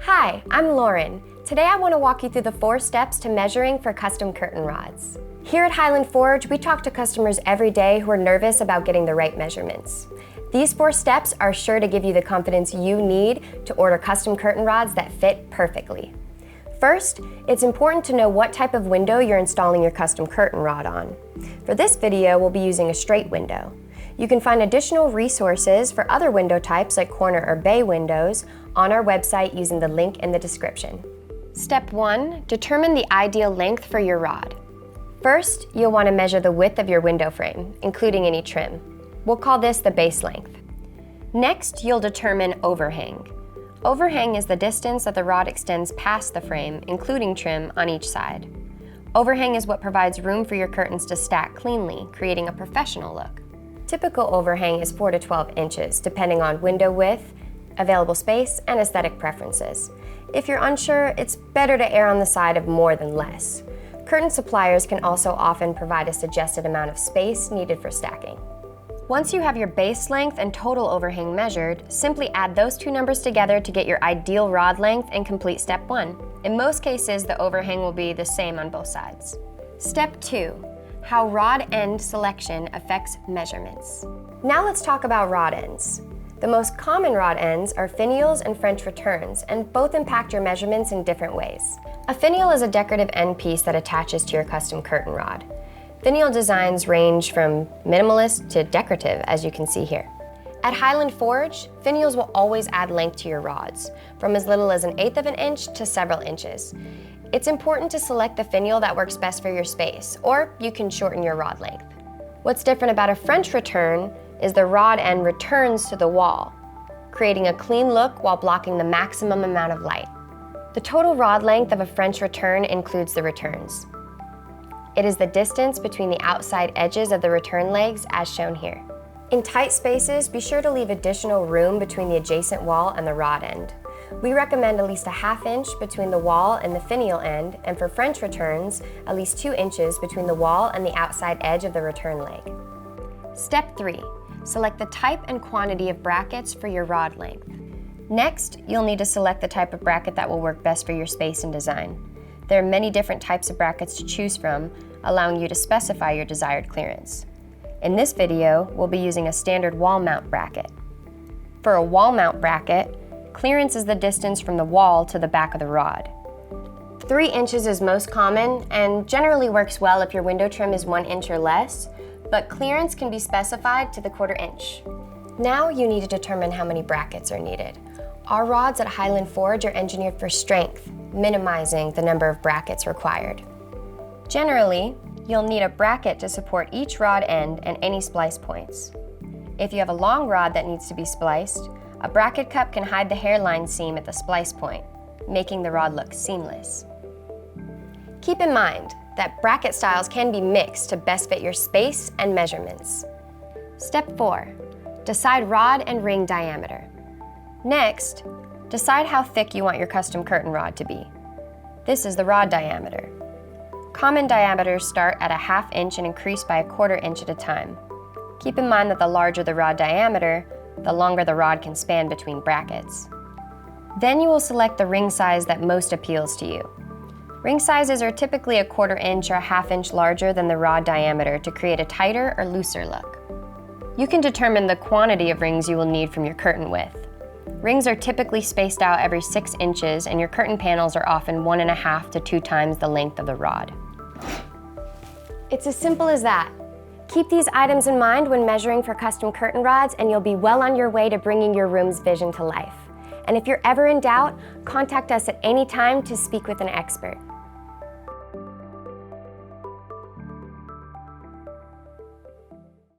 Hi, I'm Lauren. Today I want to walk you through the 4 steps to measuring for custom curtain rods. Here at Highland Forge, we talk to customers every day who are nervous about getting the right measurements. These 4 steps are sure to give you the confidence you need to order custom curtain rods that fit perfectly. First, it's important to know what type of window you're installing your custom curtain rod on. For this video, we'll be using a straight window. You can find additional resources for other window types like corner or bay windows on our website using the link in the description. Step 1, determine the ideal length for your rod. First, you'll want to measure the width of your window frame, including any trim. We'll call this the base length. Next, you'll determine overhang. Overhang is the distance that the rod extends past the frame, including trim on each side. Overhang is what provides room for your curtains to stack cleanly, creating a professional look. Typical overhang is 4 to 12 inches, depending on window width, available space, and aesthetic preferences. If you're unsure, it's better to err on the side of more than less. Curtain suppliers can also often provide a suggested amount of space needed for stacking. Once you have your base length and total overhang measured, simply add those 2 numbers together to get your ideal rod length and complete step 1. In most cases, the overhang will be the same on both sides. Step 2. How rod end selection affects measurements. Now let's talk about rod ends. The most common rod ends are finials and French returns, and both impact your measurements in different ways. A finial is a decorative end piece that attaches to your custom curtain rod. Finial designs range from minimalist to decorative, as you can see here. At Highland Forge, finials will always add length to your rods, from as little as 1/8 of an inch to several inches. It's important to select the finial that works best for your space, or you can shorten your rod length. What's different about a French return is the rod end returns to the wall, creating a clean look while blocking the maximum amount of light. The total rod length of a French return includes the returns. It is the distance between the outside edges of the return legs as shown here. In tight spaces, be sure to leave additional room between the adjacent wall and the rod end. We recommend at least a 1/2 inch between the wall and the finial end, and for French returns, at least 2 inches between the wall and the outside edge of the return leg. Step 3. Select the type and quantity of brackets for your rod length. Next, you'll need to select the type of bracket that will work best for your space and design. There are many different types of brackets to choose from, allowing you to specify your desired clearance. In this video, we'll be using a standard wall mount bracket. For a wall mount bracket, clearance is the distance from the wall to the back of the rod. 3 inches is most common and generally works well if your window trim is 1 inch or less, but clearance can be specified to the 1/4 inch. Now you need to determine how many brackets are needed. Our rods at Highland Forge are engineered for strength, minimizing the number of brackets required. Generally, you'll need a bracket to support each rod end and any splice points. If you have a long rod that needs to be spliced, a bracket cup can hide the hairline seam at the splice point, making the rod look seamless. Keep in mind that bracket styles can be mixed to best fit your space and measurements. Step 4. Decide rod and ring diameter. Next, decide how thick you want your custom curtain rod to be. This is the rod diameter. Common diameters start at a 1/2 inch and increase by a 1/4 inch at a time. Keep in mind that the larger the rod diameter, the longer the rod can span between brackets. Then you will select the ring size that most appeals to you. Ring sizes are typically a 1/4 inch or a 1/2 inch larger than the rod diameter to create a tighter or looser look. You can determine the quantity of rings you will need from your curtain width. Rings are typically spaced out every 6 inches, and your curtain panels are often 1.5 to 2 times the length of the rod. It's as simple as that. Keep these items in mind when measuring for custom curtain rods, and you'll be well on your way to bringing your room's vision to life. And if you're ever in doubt, contact us at any time to speak with an expert.